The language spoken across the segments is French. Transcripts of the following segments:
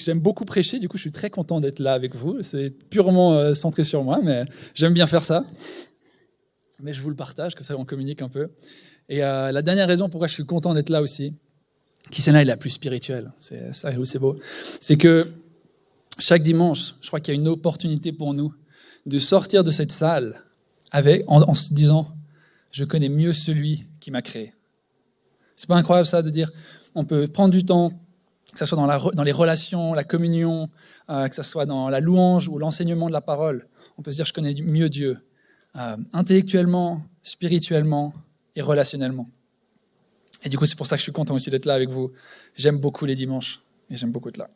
que j'aime beaucoup prêcher, du coup je suis très content d'être là avec vous. C'est purement centré sur moi, mais j'aime bien faire ça. Mais je vous le partage, comme ça on communique un peu. Et la dernière raison pourquoi je suis content d'être là aussi, qui c'est là est la plus spirituelle, c'est ça où c'est beau, c'est que chaque dimanche, je crois qu'il y a une opportunité pour nous de sortir de cette salle en se disant « Je connais mieux celui qui m'a créé ». C'est pas incroyable ça de dire on peut prendre du temps, que ce soit dans les relations, la communion, que ce soit dans la louange ou l'enseignement de la parole. On peut se dire je connais mieux Dieu, intellectuellement, spirituellement et relationnellement. Et du coup, c'est pour ça que je suis content aussi d'être là avec vous. J'aime beaucoup les dimanches et j'aime beaucoup être là.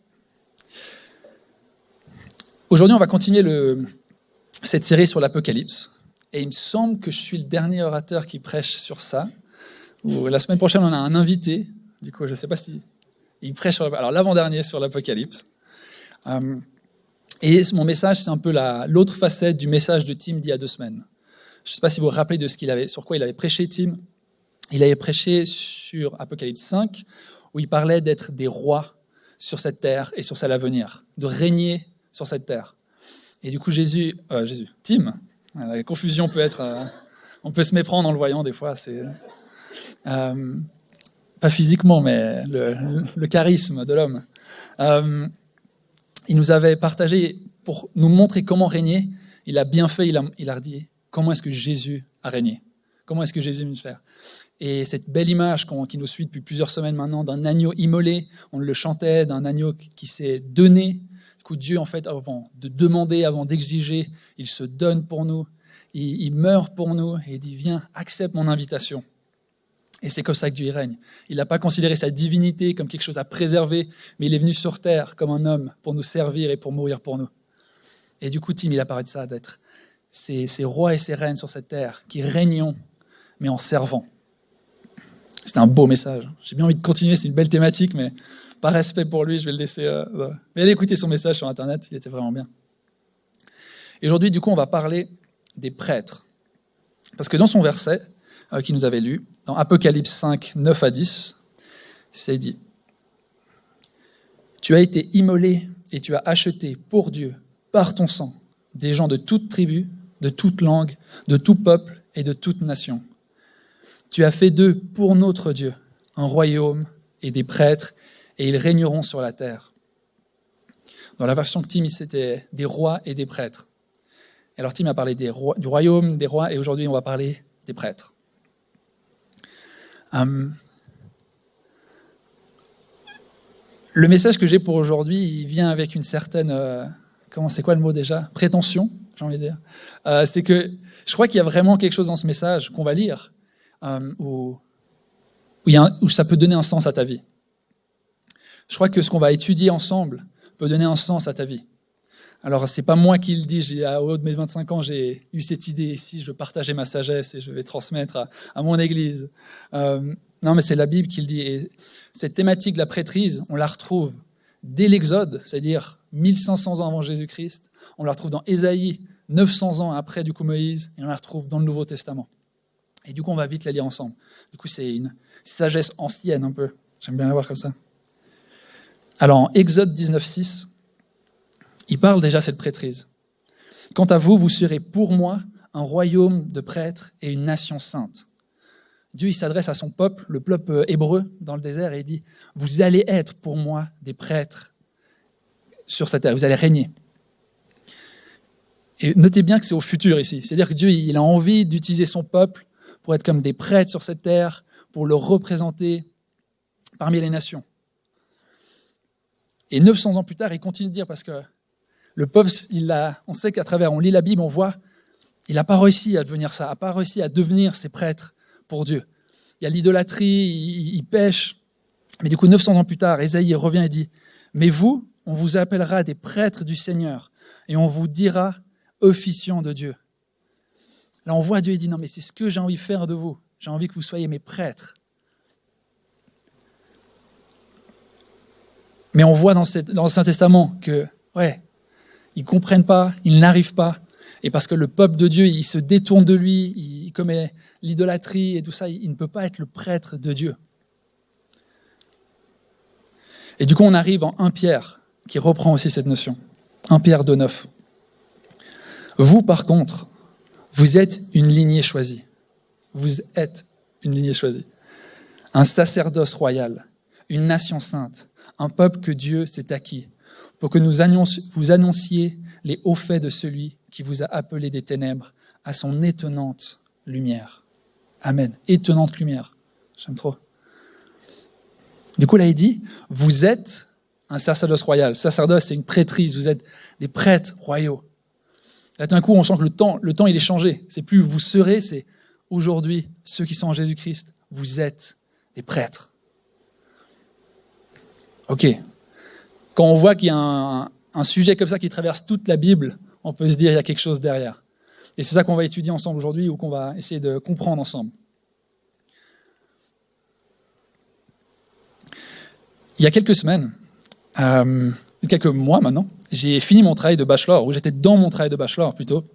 Aujourd'hui, on va continuer cette série sur l'Apocalypse. Et il me semble que je suis le dernier orateur qui prêche sur ça. Ou la semaine prochaine, on a un invité. Du coup, je ne sais pas si il prêche sur l'avant-dernier sur l'Apocalypse. Et mon message, c'est un peu l'autre facette du message de Tim d'il y a 2 semaines. Je ne sais pas si vous vous rappelez sur quoi il avait prêché, Tim. Il avait prêché sur Apocalypse 5, où il parlait d'être des rois sur cette terre et sur celle à venir, de régner sur cette terre. Et du coup, Tim, la confusion peut être... on peut se méprendre en le voyant des fois, c'est... pas physiquement, mais le charisme de l'homme. Il nous avait partagé, pour nous montrer comment régner, il a bien fait, il a dit comment est-ce que Jésus a régné, comment est-ce que Jésus est venu faire. Et cette belle image qui nous suit depuis plusieurs semaines maintenant, d'un agneau immolé, on le chantait, d'un agneau qui s'est donné. Du coup, Dieu, en fait, avant de demander, avant d'exiger, il se donne pour nous, il meurt pour nous, et il dit, viens, accepte mon invitation. Et c'est comme ça que Dieu y règne. Il n'a pas considéré sa divinité comme quelque chose à préserver, mais il est venu sur terre comme un homme pour nous servir et pour mourir pour nous. Et du coup, Tim, il a parlé de ça, d'être ces rois et ces reines sur cette terre qui régnons, mais en servant. C'était un beau message. J'ai bien envie de continuer, c'est une belle thématique, mais par respect pour lui, je vais le laisser. Mais allez écouter son message sur Internet, il était vraiment bien. Et aujourd'hui, du coup, on va parler des prêtres. Parce que dans son verset qu'il nous avait lu, dans Apocalypse 5, 9 à 10, c'est dit « Tu as été immolé et tu as acheté pour Dieu, par ton sang, des gens de toute tribu, de toute langue, de tout peuple et de toute nation. Tu as fait d'eux, pour notre Dieu, un royaume et des prêtres, et ils régneront sur la terre. » Dans la version que Tim, c'était des rois et des prêtres. Alors Tim a parlé du royaume, des rois, et aujourd'hui on va parler des prêtres. Le message que j'ai pour aujourd'hui, il vient avec une certaine, c'est quoi le mot déjà ? Prétention, j'ai envie de dire. C'est que je crois qu'il y a vraiment quelque chose dans ce message qu'on va lire, où ça peut donner un sens à ta vie. Je crois que ce qu'on va étudier ensemble peut donner un sens à ta vie. Alors, c'est pas moi qui le dis, au haut de mes 25 ans, j'ai eu cette idée ici, je veux partager ma sagesse et je vais transmettre à mon église. Non, mais c'est la Bible qui le dit. Et cette thématique de la prêtrise, on la retrouve dès l'Exode, c'est-à-dire 1500 ans avant Jésus-Christ. On la retrouve dans Ésaïe, 900 ans après du coup Moïse, et on la retrouve dans le Nouveau Testament. Et du coup, on va vite la lire ensemble. Du coup, c'est une sagesse ancienne un peu. J'aime bien la voir comme ça. Alors, en Exode 19, 6, il parle déjà de cette prêtrise. « Quant à vous, vous serez pour moi un royaume de prêtres et une nation sainte. » Dieu, il s'adresse à son peuple, le peuple hébreu dans le désert, et il dit « Vous allez être pour moi des prêtres sur cette terre, vous allez régner. » Et notez bien que c'est au futur ici. C'est-à-dire que Dieu, il a envie d'utiliser son peuple pour être comme des prêtres sur cette terre, pour le représenter parmi les nations. Et 900 ans plus tard, il continue de dire, parce que le peuple, on sait qu'à travers, on lit la Bible, on voit, il n'a pas réussi à devenir ça, n'a pas réussi à devenir ces prêtres pour Dieu. Il y a l'idolâtrie, il pêche. Mais du coup, 900 ans plus tard, Ésaïe revient et dit « Mais vous, on vous appellera des prêtres du Seigneur, et on vous dira officiants de Dieu. » Là, on voit Dieu, il dit « Non, mais c'est ce que j'ai envie de faire de vous. J'ai envie que vous soyez mes prêtres. » Mais on voit dans l'Ancien Testament que, ils ne comprennent pas, ils n'arrivent pas. Et parce que le peuple de Dieu, il se détourne de lui, il commet l'idolâtrie et tout ça, il ne peut pas être le prêtre de Dieu. Et du coup, on arrive en 1 Pierre, qui reprend aussi cette notion. 1 Pierre 2,9. Vous, par contre, vous êtes une lignée choisie. Vous êtes une lignée choisie. Un sacerdoce royal, une nation sainte, un peuple que Dieu s'est acquis, pour que vous annonciez les hauts faits de celui qui vous a appelé des ténèbres à son étonnante lumière. Amen. Étonnante lumière. J'aime trop. Du coup, là, il dit, vous êtes un sacerdoce royal. Sacerdoce, c'est une prêtrise. Vous êtes des prêtres royaux. Là, d'un coup, on sent que le temps, il est changé. C'est plus vous serez, c'est aujourd'hui, ceux qui sont en Jésus-Christ, vous êtes des prêtres. Ok. Quand on voit qu'il y a un sujet comme ça qui traverse toute la Bible, on peut se dire qu'il y a quelque chose derrière. Et c'est ça qu'on va étudier ensemble aujourd'hui ou qu'on va essayer de comprendre ensemble. Il y a quelques semaines, quelques mois maintenant, j'ai fini mon travail de bachelor, ou j'étais dans mon travail de bachelor plutôt.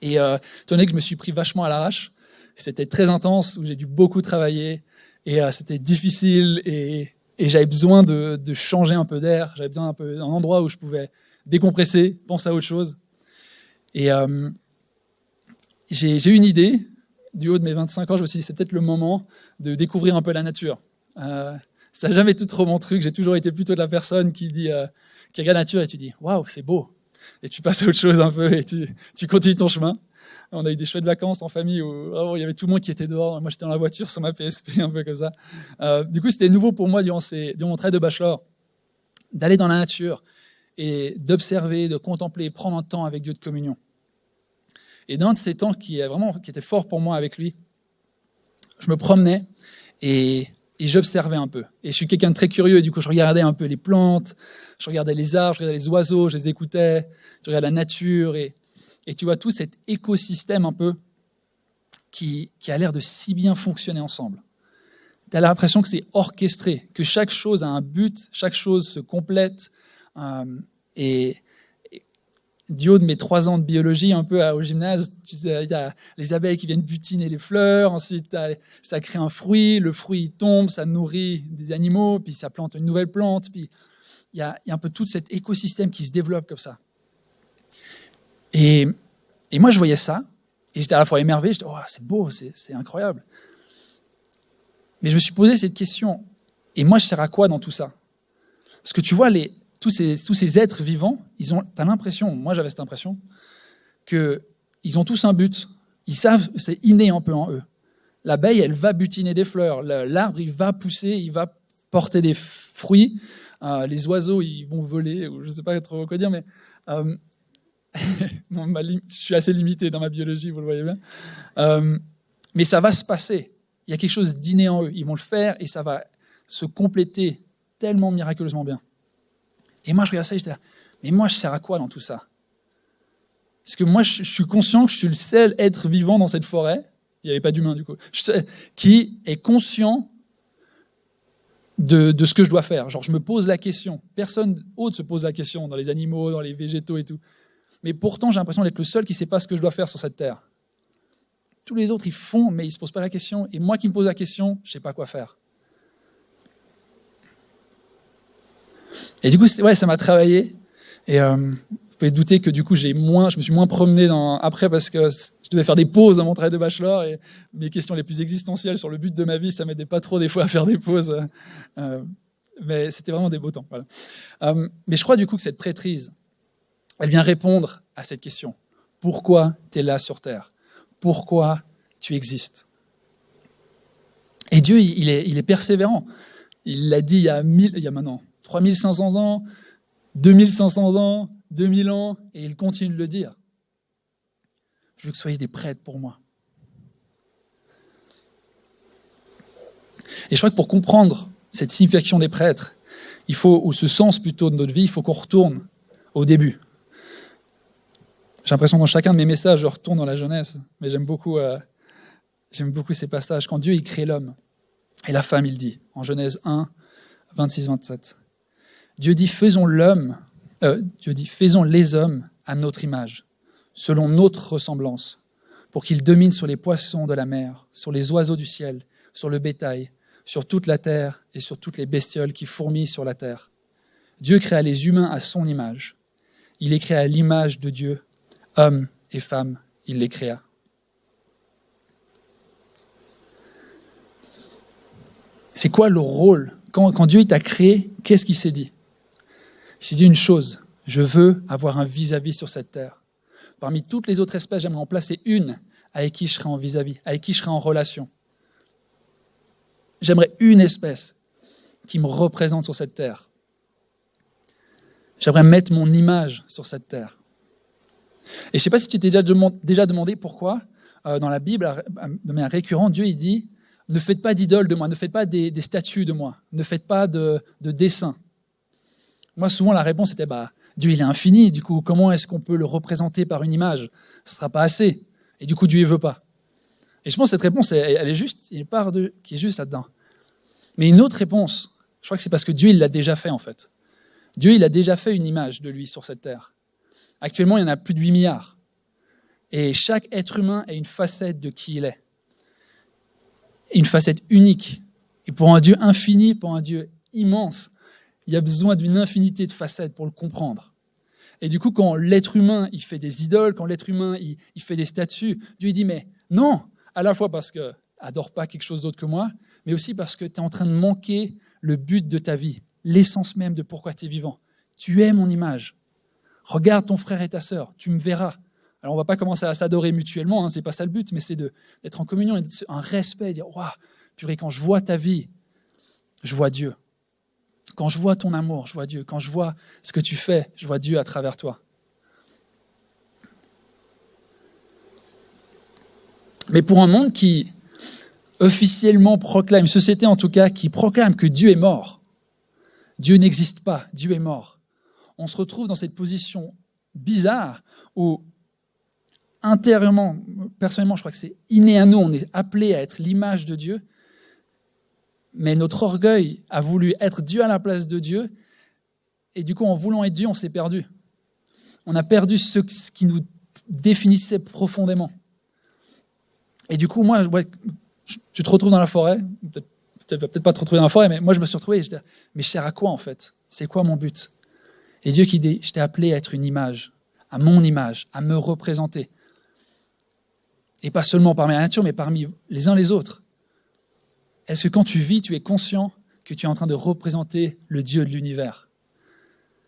Et étant donné que je me suis pris vachement à l'arrache, c'était très intense, où j'ai dû beaucoup travailler, et c'était difficile, et j'avais besoin de changer un peu d'air, j'avais besoin d'un endroit où je pouvais décompresser, penser à autre chose. Et j'ai eu une idée, du haut de mes 25 ans, je me suis dit c'est peut-être le moment de découvrir un peu la nature. Ça n'a jamais été trop mon truc, j'ai toujours été plutôt de la personne qui regarde la nature et tu dis « Waouh, c'est beau !» Et tu passes à autre chose un peu et tu continues ton chemin. On a eu des chouettes vacances en famille où il y avait tout le monde qui était dehors. Moi, j'étais dans la voiture sur ma PSP, un peu comme ça. Du coup, c'était nouveau pour moi durant mon travail de bachelor d'aller dans la nature et d'observer, de contempler, prendre un temps avec Dieu de communion. Et dans un de ces temps qui était fort pour moi avec lui, je me promenais et j'observais un peu. Et je suis quelqu'un de très curieux, et du coup, je regardais un peu les plantes, je regardais les arbres, je regardais les oiseaux, je les écoutais, je regardais la nature, et tu vois tout cet écosystème un peu qui a l'air de si bien fonctionner ensemble. Tu as l'impression que c'est orchestré, que chaque chose a un but, chaque chose se complète. Et du haut de mes 3 ans de biologie, un peu au gymnase, il y a les abeilles qui viennent butiner les fleurs, ensuite ça crée un fruit, le fruit il tombe, ça nourrit des animaux, puis ça plante une nouvelle plante, puis il y a un peu tout cet écosystème qui se développe comme ça. Et moi je voyais ça, et j'étais à la fois émerveillé, j'étais « Oh, c'est beau, c'est incroyable ». Mais je me suis posé cette question, et moi je sers à quoi dans tout ça ? Parce que tu vois, tous ces êtres vivants, tu as l'impression, moi j'avais cette impression, qu'ils ont tous un but. Ils savent, c'est inné un peu en eux. L'abeille, elle va butiner des fleurs. L'arbre, il va pousser, il va porter des fruits. Les oiseaux, ils vont voler, ou je ne sais pas trop quoi dire, mais je suis assez limité dans ma biologie, vous le voyez bien. Mais ça va se passer. Il y a quelque chose d'inné en eux. Ils vont le faire et ça va se compléter tellement miraculeusement bien. Et moi, je regarde ça et je dis, mais moi, je sers à quoi dans tout ça ? Parce que moi, je suis conscient que je suis le seul être vivant dans cette forêt, il n'y avait pas d'humain du coup, qui est conscient de ce que je dois faire. Genre, je me pose la question. Personne autre se pose la question dans les animaux, dans les végétaux et tout. Mais pourtant, j'ai l'impression d'être le seul qui ne sait pas ce que je dois faire sur cette terre. Tous les autres, ils font, mais ils ne se posent pas la question. Et moi qui me pose la question, je ne sais pas quoi faire. Et du coup, ça m'a travaillé. Et vous pouvez douter que du coup, je me suis moins promené après parce que je devais faire des pauses dans mon travail de bachelor et mes questions les plus existentielles sur le but de ma vie, ça m'aidait pas trop des fois à faire des pauses. Mais c'était vraiment des beaux temps. Voilà. Mais je crois du coup que cette prêtrise, elle vient répondre à cette question. Pourquoi tu es là sur terre ? Pourquoi tu existes ? Et Dieu, il est persévérant. Il l'a dit il y a maintenant 3500 ans, 2500 ans, 2000 ans, et il continue de le dire. Je veux que vous soyez des prêtres pour moi. Et je crois que pour comprendre cette signification des prêtres, ou ce sens plutôt de notre vie, il faut qu'on retourne au début. J'ai l'impression que dans chacun de mes messages, je retourne dans la Genèse, mais j'aime beaucoup ces passages. Quand Dieu il crée l'homme et la femme, il dit, en Genèse 1, 26-27, Dieu dit, faisons les hommes à notre image, selon notre ressemblance, pour qu'ils dominent sur les poissons de la mer, sur les oiseaux du ciel, sur le bétail, sur toute la terre et sur toutes les bestioles qui fourmillent sur la terre. Dieu créa les humains à son image. Il les créa à l'image de Dieu, hommes et femmes, il les créa. C'est quoi le rôle ? Quand Dieu t'a créé, qu'est-ce qu'il s'est dit ? Il s'est dit une chose, je veux avoir un vis-à-vis sur cette terre. Parmi toutes les autres espèces, j'aimerais en placer une avec qui je serai en vis-à-vis, avec qui je serai en relation. J'aimerais une espèce qui me représente sur cette terre. J'aimerais mettre mon image sur cette terre. Et je ne sais pas si tu t'es déjà demandé pourquoi, dans la Bible, de manière récurrente, Dieu il dit « Ne faites pas d'idole de moi, ne faites pas des statues de moi, ne faites pas de dessins. » Moi, souvent, la réponse était Dieu il est infini, du coup, comment est-ce qu'on peut le représenter par une image ? Ce ne sera pas assez. Et du coup, Dieu ne veut pas. Et je pense que cette réponse, elle est juste, il y a une part qui est juste là-dedans. Mais une autre réponse, je crois que c'est parce que Dieu il l'a déjà fait en fait. Dieu il a déjà fait une image de lui sur cette terre. Actuellement, il y en a plus de 8 milliards. Et chaque être humain a une facette de qui il est. Une facette unique. Et pour un Dieu infini, pour un Dieu immense, il y a besoin d'une infinité de facettes pour le comprendre. Et du coup, quand l'être humain il fait des idoles, quand l'être humain il fait des statues, Dieu il dit mais non, à la fois parce que adore pas quelque chose d'autre que moi, mais aussi parce que tu es en train de manquer le but de ta vie, l'essence même de pourquoi tu es vivant. Tu es mon image. Regarde ton frère et ta sœur, tu me verras. Alors on ne va pas commencer à s'adorer mutuellement, ce n'est pas ça le but, mais c'est d'être en communion, un respect, dire waouh, purée, quand je vois ta vie, je vois Dieu. Quand je vois ton amour, je vois Dieu. Quand je vois ce que tu fais, je vois Dieu à travers toi. Mais pour un monde qui officiellement proclame, une société en tout cas, qui proclame que Dieu est mort, Dieu n'existe pas, Dieu est mort, on se retrouve dans cette position bizarre où intérieurement, personnellement, je crois que c'est inné à nous, on est appelé à être l'image de Dieu, mais notre orgueil a voulu être Dieu à la place de Dieu, et du coup, en voulant être Dieu, on s'est perdu. On a perdu ce qui nous définissait profondément. Et du coup, moi, tu te retrouves dans la forêt, peut-être pas te retrouver dans la forêt, mais moi, je me suis retrouvé, et je dis, mais je sers à quoi en fait ? C'est quoi mon but ? Et Dieu qui dit, je t'ai appelé à être une image, à mon image, à me représenter. Et pas seulement parmi la nature, mais parmi les uns les autres. Est-ce que quand tu vis, tu es conscient que tu es en train de représenter le Dieu de l'univers ?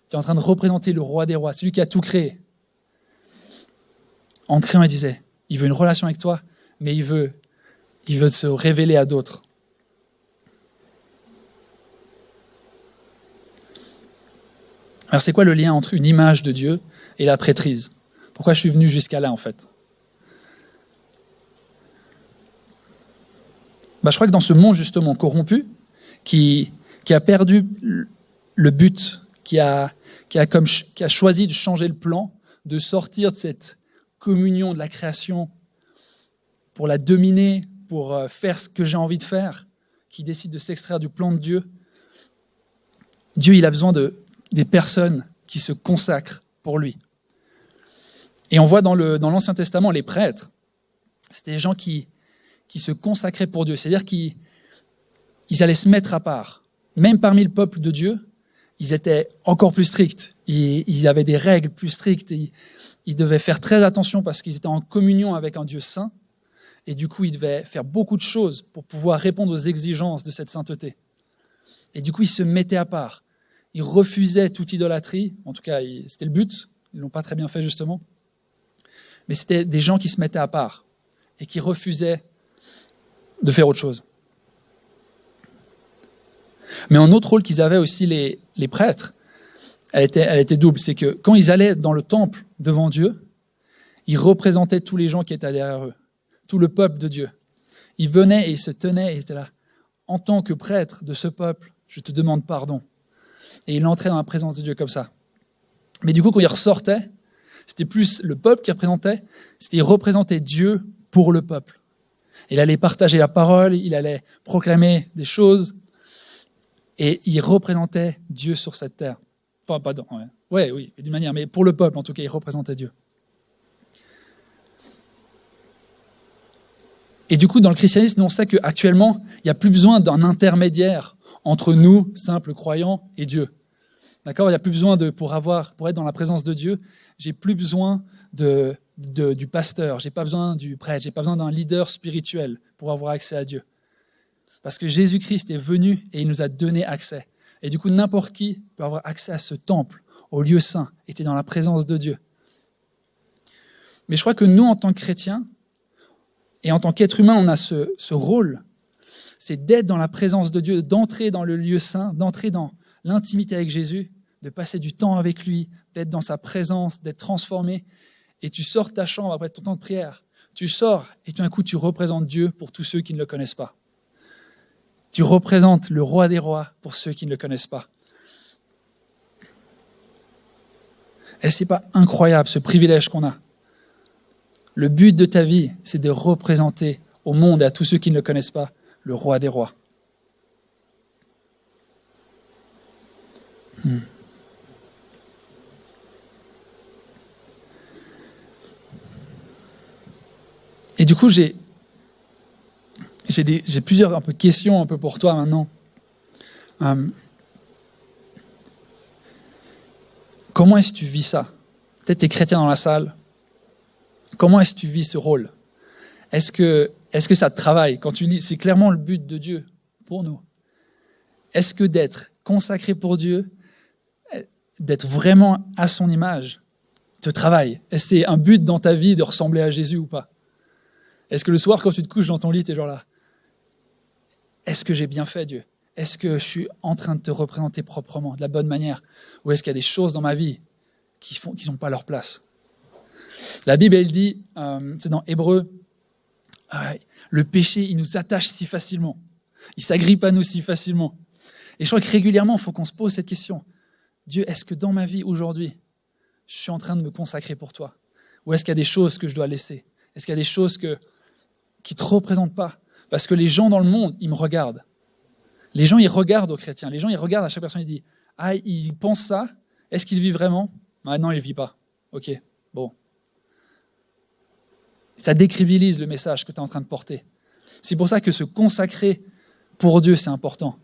Tu es en train de représenter le roi des rois, celui qui a tout créé. En créant, il disait, il veut une relation avec toi, mais il veut se révéler à d'autres. Alors c'est quoi le lien entre une image de Dieu et la prêtrise ? Pourquoi je suis venu jusqu'à là en fait ? Je crois que dans ce monde justement corrompu, qui a perdu le but, qui a choisi de changer le plan, de sortir de cette communion de la création pour la dominer, pour faire ce que j'ai envie de faire, qui décide de s'extraire du plan de Dieu, Dieu il a besoin des personnes qui se consacrent pour lui. Et on voit dans l'Ancien Testament, les prêtres, c'était des gens qui se consacraient pour Dieu. C'est-à-dire qu'ils allaient se mettre à part. Même parmi le peuple de Dieu, ils étaient encore plus stricts. Ils avaient des règles plus strictes. Ils devaient faire très attention parce qu'ils étaient en communion avec un Dieu saint. Et du coup, ils devaient faire beaucoup de choses pour pouvoir répondre aux exigences de cette sainteté. Et du coup, ils se mettaient à part. Ils refusaient toute idolâtrie. En tout cas, c'était le but. Ils ne l'ont pas très bien fait, justement. Mais c'était des gens qui se mettaient à part et qui refusaient de faire autre chose. Mais un autre rôle qu'ils avaient aussi, les prêtres, elle était double. C'est que quand ils allaient dans le temple devant Dieu, ils représentaient tous les gens qui étaient derrière eux, tout le peuple de Dieu. Ils venaient et ils se tenaient et ils étaient là. En tant que prêtre de ce peuple, je te demande pardon. Et ils entraient dans la présence de Dieu comme ça. Mais du coup, quand ils ressortaient, c'était plus le peuple qui représentait, ils représentaient Dieu pour le peuple. Il allait partager la parole, il allait proclamer des choses, et il représentait Dieu sur cette terre. Enfin, pardon, oui, d'une manière, mais pour le peuple, en tout cas, il représentait Dieu. Et du coup, dans le christianisme, on sait qu'actuellement, il n'y a plus besoin d'un intermédiaire entre nous, simples croyants, et Dieu. D'accord ? Il n'y a plus besoin pour être dans la présence de Dieu, j'ai plus besoin du pasteur, j'ai pas besoin du prêtre, j'ai pas besoin d'un leader spirituel pour avoir accès à Dieu. Parce que Jésus-Christ est venu et il nous a donné accès. Et du coup, n'importe qui peut avoir accès à ce temple, au lieu saint, et tu es dans la présence de Dieu. Mais je crois que nous, en tant que chrétiens, et en tant qu'être humain, on a ce rôle, c'est d'être dans la présence de Dieu, d'entrer dans le lieu saint, d'entrer dans l'intimité avec Jésus, de passer du temps avec lui, d'être dans sa présence, d'être transformé. Et tu sors de ta chambre après ton temps de prière. Tu sors et tout d'un coup, tu représentes Dieu pour tous ceux qui ne le connaissent pas. Tu représentes le roi des rois pour ceux qui ne le connaissent pas. Est-ce que ce n'est pas incroyable ce privilège qu'on a ? Le but de ta vie, c'est de représenter au monde et à tous ceux qui ne le connaissent pas le roi des rois. Et du coup, j'ai plusieurs questions un peu pour toi maintenant. Comment est-ce que tu vis ça ? Peut-être tu es chrétien dans la salle. Comment est-ce que tu vis ce rôle ? Est-ce que ça te travaille ? Quand tu lis, c'est clairement le but de Dieu pour nous. Est-ce que d'être consacré pour Dieu, d'être vraiment à son image, te travaille ? Est-ce que c'est un but dans ta vie de ressembler à Jésus ou pas ? Est-ce que le soir, quand tu te couches dans ton lit, tu es genre là ? Est-ce que j'ai bien fait, Dieu ? Est-ce que je suis en train de te représenter proprement, de la bonne manière ? Ou est-ce qu'il y a des choses dans ma vie qui n'ont pas leur place ? La Bible, elle dit, c'est dans Hébreux, le péché, il nous attache si facilement. Il s'agrippe à nous si facilement. Et je crois que régulièrement, il faut qu'on se pose cette question. Dieu, est-ce que dans ma vie aujourd'hui, je suis en train de me consacrer pour toi ? Ou est-ce qu'il y a des choses que je dois laisser ? Est-ce qu'il y a des choses qui ne te représentent pas ? Parce que les gens dans le monde, ils me regardent. Les gens, ils regardent aux chrétiens. Les gens, ils regardent à chaque personne, ils disent « Ah, il pense ça ? Est-ce qu'il vit vraiment ?» Ah non, il ne vit pas. Ok, bon. Ça décrédibilise le message que tu es en train de porter. C'est pour ça que se consacrer pour Dieu, c'est important.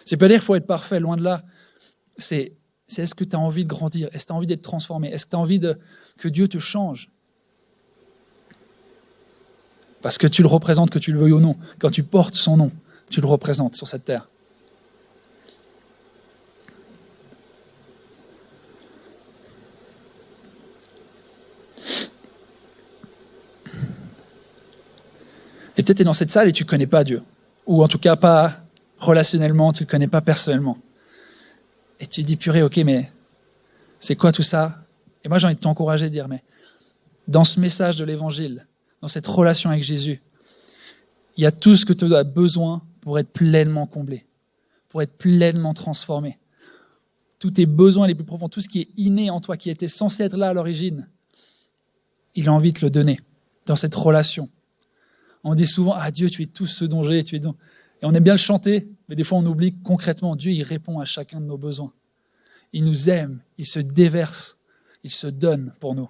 C'est pas dire qu'il faut être parfait, loin de là. C'est est-ce que tu as envie de grandir ? Est-ce que tu as envie d'être transformé ? Est-ce que tu as envie que Dieu te change ? Parce que tu le représentes, que tu le veuilles ou non. Quand tu portes son nom, tu le représentes sur cette terre. Et peut-être tu es dans cette salle et tu ne connais pas Dieu. Ou en tout cas pas relationnellement, tu ne le connais pas personnellement. Et tu te dis, purée, ok, mais c'est quoi tout ça ? Et moi j'ai envie de t'encourager, de dire, mais dans ce message de l'évangile, dans cette relation avec Jésus, il y a tout ce que tu as besoin pour être pleinement comblé, pour être pleinement transformé. Tous tes besoins les plus profonds, tout ce qui est inné en toi, qui était censé être là à l'origine, il a envie de te le donner dans cette relation. On dit souvent, ah Dieu, tu es tout ce dont j'ai, et on aime bien le chanter, mais des fois on oublie concrètement, Dieu il répond à chacun de nos besoins. Il nous aime, il se déverse, il se donne pour nous.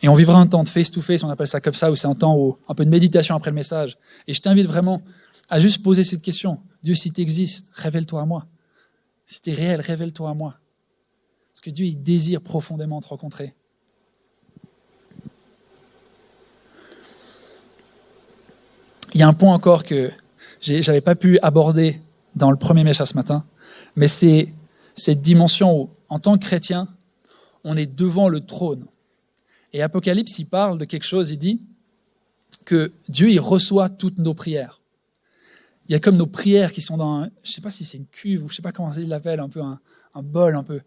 Et on vivra un temps de face-to-face, on appelle ça comme ça, où c'est un temps où un peu de méditation après le message. Et je t'invite vraiment à juste poser cette question. Dieu, si tu existes, révèle-toi à moi. Si tu es réel, révèle-toi à moi. Parce que Dieu, il désire profondément te rencontrer. Il y a un point encore que je n'avais pas pu aborder dans le premier message ce matin, mais c'est cette dimension où, en tant que chrétien, on est devant le trône. Et Apocalypse, il parle de quelque chose, il dit que Dieu, il reçoit toutes nos prières. Il y a comme nos prières qui sont dans, je ne sais pas si c'est une cuve ou je ne sais pas comment il l'appelle, un peu un bol un peu.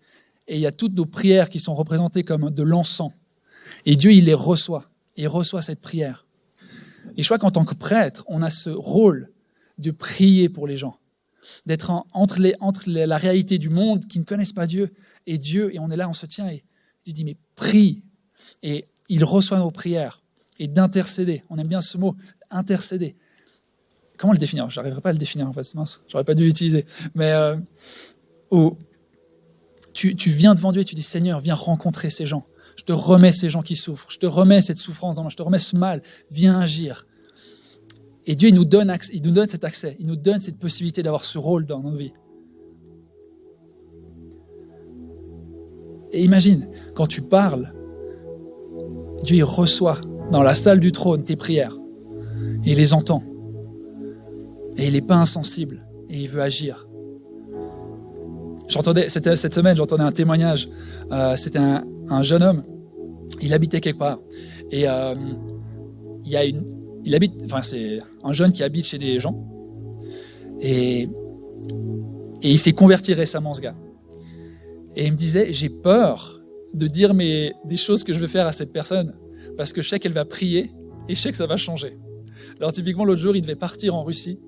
Et il y a toutes nos prières qui sont représentées comme de l'encens. Et Dieu, il les reçoit. Et il reçoit cette prière. Et je crois qu'en tant que prêtre, on a ce rôle de prier pour les gens. D'être entre la réalité du monde qui ne connaissent pas Dieu et Dieu. Et on est là, on se tient et Dieu dit, mais prie. Et il reçoit nos prières. Et d'intercéder. On aime bien ce mot, intercéder. Comment le définir ? Je n'arriverai pas à le définir en fait, mince. J'aurais pas dû l'utiliser. Mais tu viens devant Dieu et tu dis, Seigneur, viens rencontrer ces gens. Je te remets ces gens qui souffrent. Je te remets cette souffrance dans moi. Je te remets ce mal. Viens agir. Et Dieu, il nous donne cet accès. Il nous donne cette possibilité d'avoir ce rôle dans nos vies. Et imagine, quand tu parles, Dieu il reçoit dans la salle du trône tes prières. Et il les entend. Et il n'est pas insensible. Et il veut agir. Cette semaine, j'entendais un témoignage. C'était un jeune homme. Il habitait quelque part. Et c'est un jeune qui habite chez des gens. Et il s'est converti récemment, ce gars. Et il me disait, j'ai peur de dire des choses que je veux faire à cette personne, parce que je sais qu'elle va prier, et je sais que ça va changer. Alors typiquement, l'autre jour, il devait partir en Russie,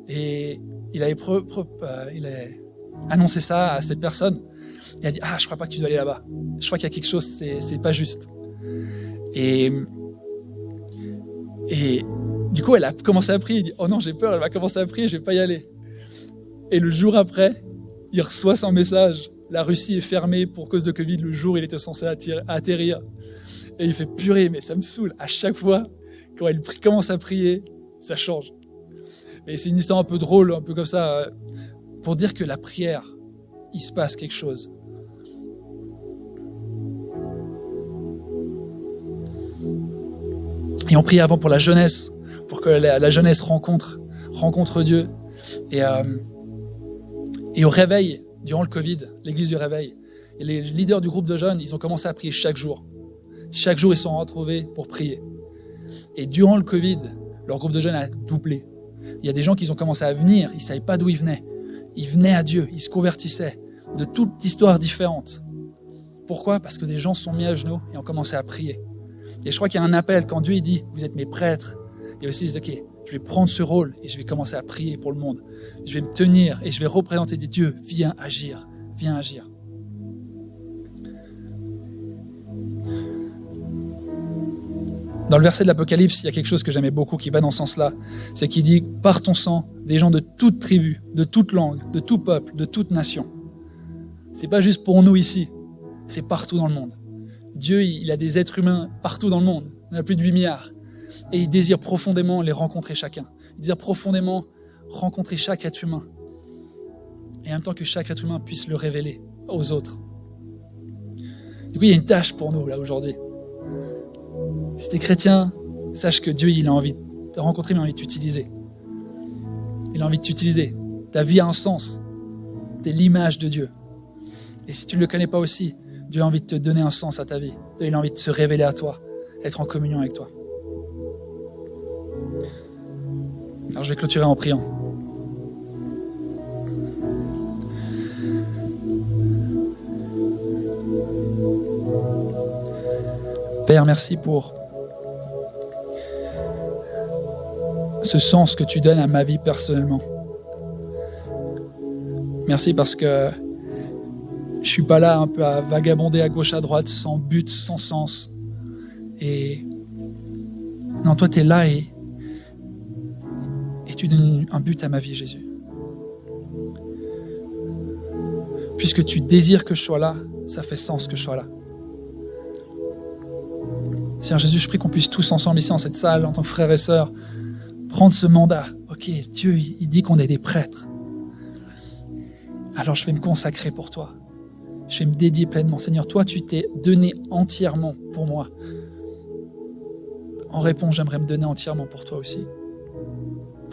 et il avait annoncé ça à cette personne. Il a dit, je crois pas que tu dois aller là-bas. Je crois qu'il y a quelque chose, c'est pas juste. Et du coup, elle a commencé à prier. Il dit, oh non, j'ai peur, elle va commencer à prier, je vais pas y aller. Et le jour après, il reçoit son message. La Russie est fermée pour cause de Covid le jour où il était censé atterrir. Et il fait purée, mais ça me saoule. À chaque fois, quand elle commence à prier, ça change. Et c'est une histoire un peu drôle, un peu comme ça, pour dire que la prière, il se passe quelque chose. Et on prie avant pour la jeunesse, pour que la jeunesse rencontre Dieu. Et au réveil, durant le Covid, l'église du réveil, et les leaders du groupe de jeunes, ils ont commencé à prier chaque jour. Chaque jour, ils se sont retrouvés pour prier. Et durant le Covid, leur groupe de jeunes a doublé. Il y a des gens qui ont commencé à venir, ils ne savaient pas d'où ils venaient. Ils venaient à Dieu, ils se convertissaient de toutes histoires différentes. Pourquoi ? Parce que des gens se sont mis à genoux et ont commencé à prier. Et je crois qu'il y a un appel, quand Dieu il dit « Vous êtes mes prêtres », il y a aussi « Ok, je vais prendre ce rôle et je vais commencer à prier pour le monde. Je vais me tenir et je vais représenter des dieux. Viens agir, viens agir. » Dans le verset de l'Apocalypse, il y a quelque chose que j'aimais beaucoup qui va dans ce sens-là. C'est qu'il dit « Par ton sang, des gens de toute tribu, de toute langue, de tout peuple, de toute nation. » C'est pas juste pour nous ici, c'est partout dans le monde. Dieu, il a des êtres humains partout dans le monde. Il y en a plus de 8 milliards. Et il désire profondément les rencontrer chacun. Il désire profondément rencontrer chaque être humain. Et en même temps que chaque être humain puisse le révéler aux autres. Du coup, il y a une tâche pour nous là aujourd'hui. Si tu es chrétien, sache que Dieu, il a envie de te rencontrer, mais il a envie de t'utiliser. Il a envie de t'utiliser. Ta vie a un sens. Tu es l'image de Dieu. Et si tu ne le connais pas aussi, Dieu a envie de te donner un sens à ta vie. Il a envie de se révéler à toi, être en communion avec toi. Alors je vais clôturer en priant. Père, merci pour ce sens que tu donnes à ma vie personnellement. Merci parce que je suis pas là un peu à vagabonder à gauche, à droite, sans but, sans sens. Et non, toi, tu es là et tu donnes un but à ma vie, Jésus. Puisque tu désires que je sois là, ça fait sens que je sois là. Seigneur Jésus, je prie qu'on puisse tous ensemble ici dans cette salle, en tant que frères et sœurs, prendre ce mandat. Ok, Dieu, il dit qu'on est des prêtres. Alors je vais me consacrer pour toi. Je vais me dédier pleinement. Seigneur, toi, tu t'es donné entièrement pour moi. En réponse, j'aimerais me donner entièrement pour toi aussi.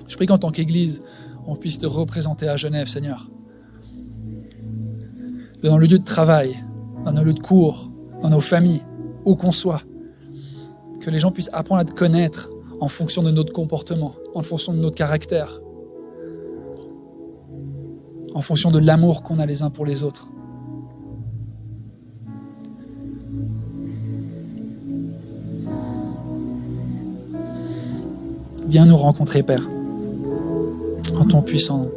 Je prie qu'en tant qu'Église, on puisse te représenter à Genève, Seigneur. Dans nos lieux de travail, dans nos lieux de cours, dans nos familles, où qu'on soit. Que les gens puissent apprendre à te connaître en fonction de notre comportement, en fonction de notre caractère, en fonction de l'amour qu'on a les uns pour les autres. Viens nous rencontrer, Père, en ton puissant nom.